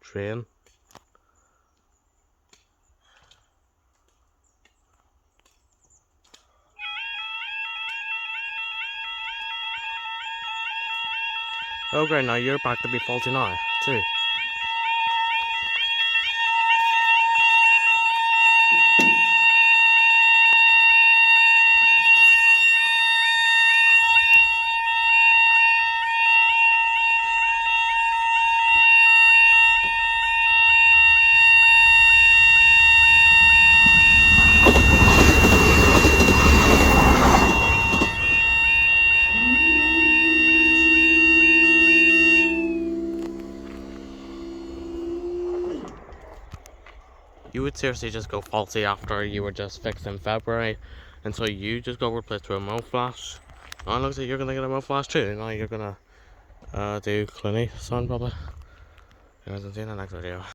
Train. Oh great, now you're back to be faulty now, too. You would seriously just go faulty after you were just fixed in February, and so you just go replace to a moflash. Oh, it looks like you're gonna get a moflash too. Now you're gonna do Clooney son probably. Guys, I'll see you in the next video.